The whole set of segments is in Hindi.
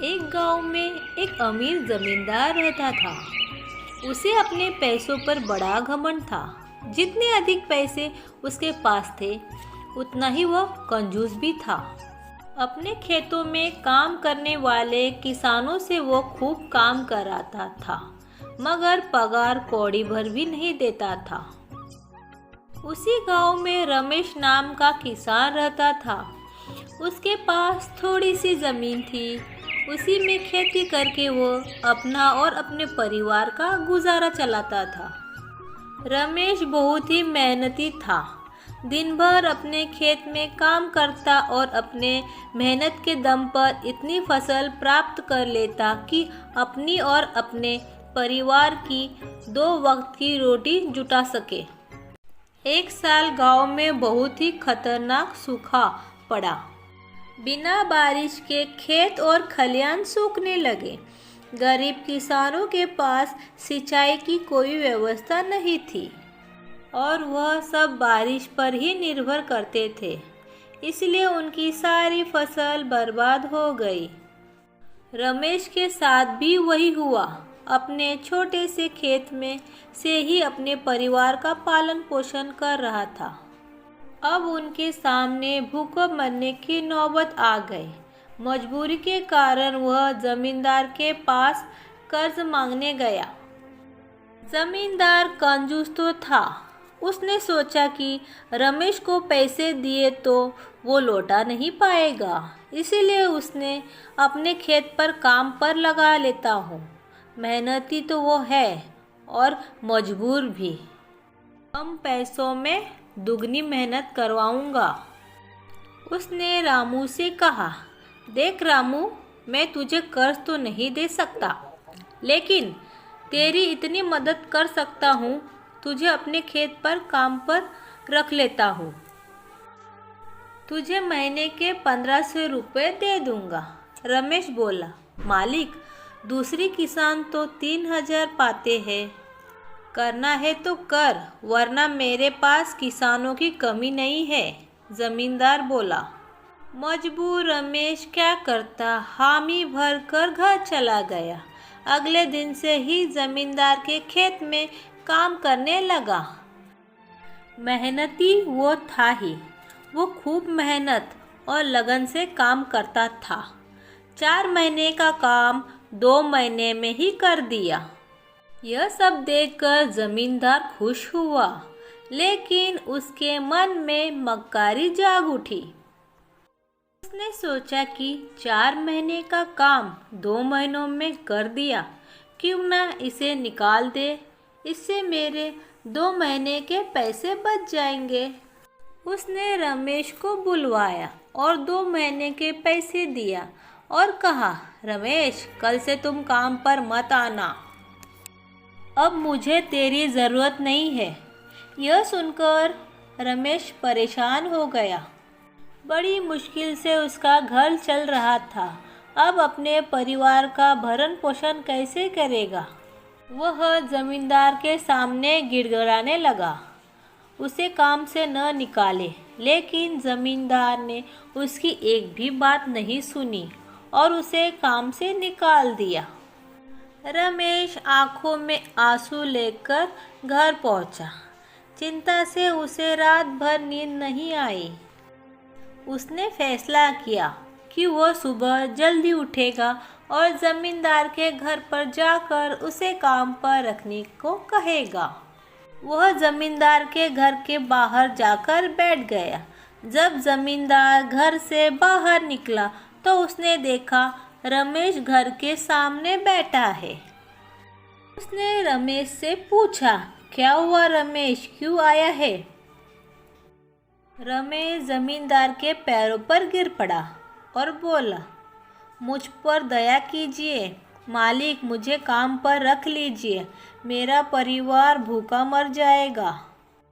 एक गांव में एक अमीर जमींदार रहता था। उसे अपने पैसों पर बड़ा घमंड था। जितने अधिक पैसे उसके पास थे, उतना ही वह कंजूस भी था। अपने खेतों में काम करने वाले किसानों से वो खूब काम कराता था, मगर पगार कौड़ी भर भी नहीं देता था। उसी गांव में रमेश नाम का किसान रहता था। उसके पास थोड़ी सी जमीन थी। उसी में खेती करके वो अपना और अपने परिवार का गुजारा चलाता था। रमेश बहुत ही मेहनती था। दिन भर अपने खेत में काम करता और अपने मेहनत के दम पर इतनी फसल प्राप्त कर लेता कि अपनी और अपने परिवार की 2 वक्त की रोटी जुटा सके। एक साल गांव में बहुत ही खतरनाक सूखा पड़ा। बिना बारिश के खेत और खलिहान सूखने लगे। गरीब किसानों के पास सिंचाई की कोई व्यवस्था नहीं थी और वह सब बारिश पर ही निर्भर करते थे। इसलिए उनकी सारी फसल बर्बाद हो गई। रमेश के साथ भी वही हुआ। अपने छोटे से खेत में से ही अपने परिवार का पालन पोषण कर रहा था। अब उनके सामने भूखे मरने की नौबत आ गई। मजबूरी के कारण वह जमींदार के पास कर्ज मांगने गया। जमींदार कंजूस तो था। उसने सोचा कि रमेश को पैसे दिए तो वो लौटा नहीं पाएगा, इसीलिए उसने अपने खेत पर काम पर लगा लेता हूँ। मेहनती तो वो है और मजबूर भी। कम पैसों में दुगनी मेहनत करवाऊंगा। उसने रामू से कहा, देख रामू, मैं तुझे कर्ज तो नहीं दे सकता, लेकिन तेरी इतनी मदद कर सकता हूँ। तुझे अपने खेत पर काम पर रख लेता हूँ। तुझे महीने के 1500 रुपये दे दूंगा। रमेश बोला, मालिक, दूसरी किसान तो 3000 पाते हैं। करना है तो कर, वरना मेरे पास किसानों की कमी नहीं है। जमींदार बोला। मजबूर रमेश क्या करता, हामी भर कर घर चला गया। अगले दिन से ही जमींदार के खेत में काम करने लगा। मेहनती वो था ही। वो खूब मेहनत और लगन से काम करता था। 4 महीने का काम 2 महीने में ही कर दिया। यह सब देखकर जमींदार खुश हुआ, लेकिन उसके मन में मक्कारी जाग उठी। उसने सोचा कि 4 महीने का काम 2 महीनों में कर दिया, क्यों ना इसे निकाल दे। इससे मेरे 2 महीने के पैसे बच जाएंगे। उसने रमेश को बुलवाया और 2 महीने के पैसे दिया और कहा, रमेश, कल से तुम काम पर मत आना। अब मुझे तेरी ज़रूरत नहीं है। यह सुनकर रमेश परेशान हो गया। बड़ी मुश्किल से उसका घर चल रहा था। अब अपने परिवार का भरण पोषण कैसे करेगा। वह जमींदार के सामने गिड़गिड़ाने लगा, उसे काम से न निकाले। लेकिन जमींदार ने उसकी एक भी बात नहीं सुनी और उसे काम से निकाल दिया। रमेश आंखों में आंसू लेकर घर पहुंचा। चिंता से उसे रात भर नींद नहीं आई। उसने फैसला किया कि वह सुबह जल्दी उठेगा और जमींदार के घर पर जाकर उसे काम पर रखने को कहेगा। वह जमींदार के घर के बाहर जाकर बैठ गया। जब जमींदार घर से बाहर निकला तो उसने देखा रमेश घर के सामने बैठा है। उसने रमेश से पूछा, क्या हुआ रमेश, क्यों आया है? रमेश जमींदार के पैरों पर गिर पड़ा और बोला, मुझ पर दया कीजिए मालिक, मुझे काम पर रख लीजिए, मेरा परिवार भूखा मर जाएगा।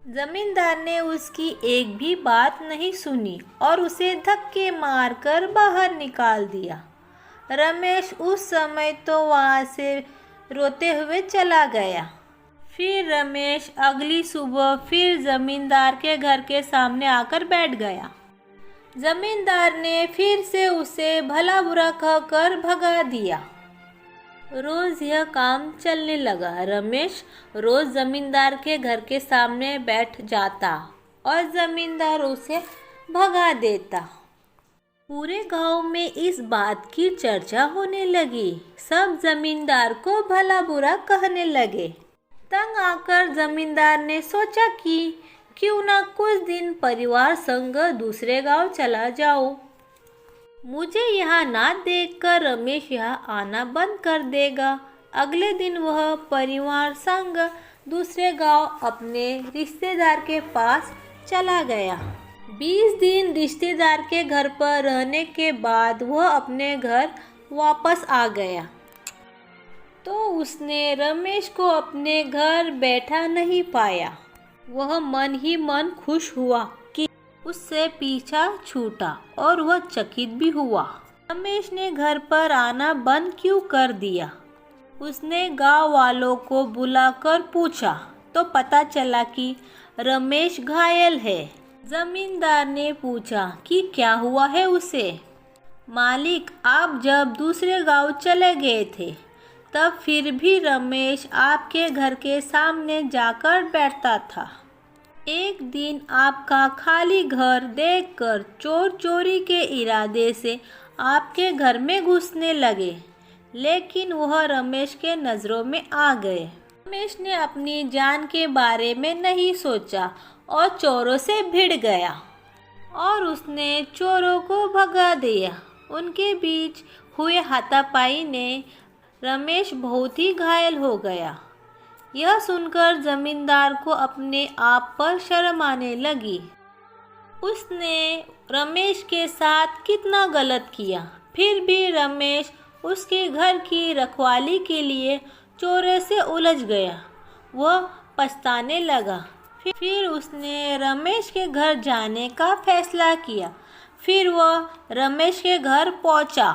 जमींदार ने उसकी एक भी बात नहीं सुनी और उसे धक्के मारकर बाहर निकाल दिया। रमेश उस समय तो वहाँ से रोते हुए चला गया। फिर रमेश अगली सुबह फिर जमींदार के घर के सामने आकर बैठ गया। जमींदार ने फिर से उसे भला बुरा कहकर भगा दिया। रोज यह काम चलने लगा। रमेश रोज जमींदार के घर के सामने बैठ जाता और जमींदार उसे भगा देता। पूरे गांव में इस बात की चर्चा होने लगी। सब जमींदार को भला बुरा कहने लगे। तंग आकर जमींदार ने सोचा कि क्यों ना कुछ दिन परिवार संग दूसरे गांव चला जाऊं। मुझे यहाँ ना देखकर रमेश यहाँ आना बंद कर देगा। अगले दिन वह परिवार संग दूसरे गांव अपने रिश्तेदार के पास चला गया। 20 दिन रिश्तेदार के घर पर रहने के बाद वह अपने घर वापस आ गया तो उसने रमेश को अपने घर बैठा नहीं पाया। वह मन ही मन खुश हुआ कि उससे पीछा छूटा और वह चकित भी हुआ। रमेश ने घर पर आना बंद क्यों कर दिया? उसने गांव वालों को बुलाकर पूछा तो पता चला कि रमेश घायल है। जमींदार ने पूछा कि क्या हुआ है उसे। मालिक, आप जब दूसरे गांव चले गए थे तब फिर भी रमेश आपके घर के सामने जाकर बैठता था। एक दिन आपका खाली घर देखकर चोर चोरी के इरादे से आपके घर में घुसने लगे, लेकिन वह रमेश के नज़रों में आ गए। रमेश ने अपनी जान के बारे में नहीं सोचा और चोरों से भिड़ गया और उसने चोरों को भगा दिया। उनके बीच हुए हाथापाई ने रमेश बहुत ही घायल हो गया। यह सुनकर जमींदार को अपने आप पर शर्म आने लगी। उसने रमेश के साथ कितना गलत किया, फिर भी रमेश उसके घर की रखवाली के लिए चोरों से उलझ गया। वह पछताने लगा। फिर उसने रमेश के घर जाने का फैसला किया। फिर वह रमेश के घर पहुंचा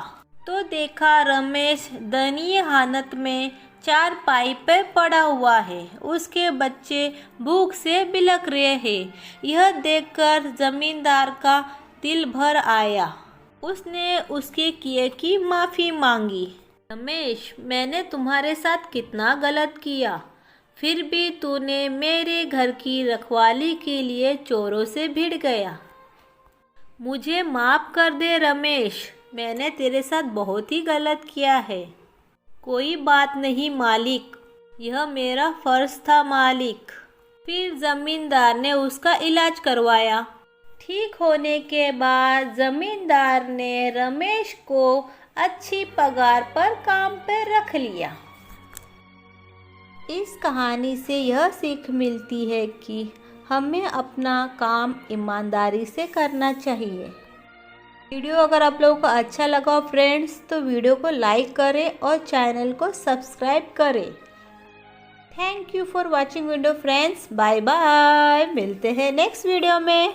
तो देखा रमेश दयनीय हालत में चारपाई पर पड़ा हुआ है। उसके बच्चे भूख से बिलख रहे हैं। यह देखकर जमींदार का दिल भर आया। उसने उसके किए की माफ़ी मांगी। रमेश, मैंने तुम्हारे साथ कितना गलत किया, फिर भी तूने मेरे घर की रखवाली के लिए चोरों से भिड़ गया। मुझे माफ़ कर दे रमेश, मैंने तेरे साथ बहुत ही गलत किया है। कोई बात नहीं मालिक, यह मेरा फ़र्ज़ था मालिक। फिर ज़मींदार ने उसका इलाज करवाया। ठीक होने के बाद ज़मींदार ने रमेश को अच्छी पगार पर काम पर रख लिया। इस कहानी से यह सीख मिलती है कि हमें अपना काम ईमानदारी से करना चाहिए। वीडियो अगर आप लोगों को अच्छा लगा हो फ्रेंड्स तो वीडियो को लाइक करें और चैनल को सब्सक्राइब करें। Thank you for watching video friends. Bye bye, मिलते हैं नेक्स्ट वीडियो में।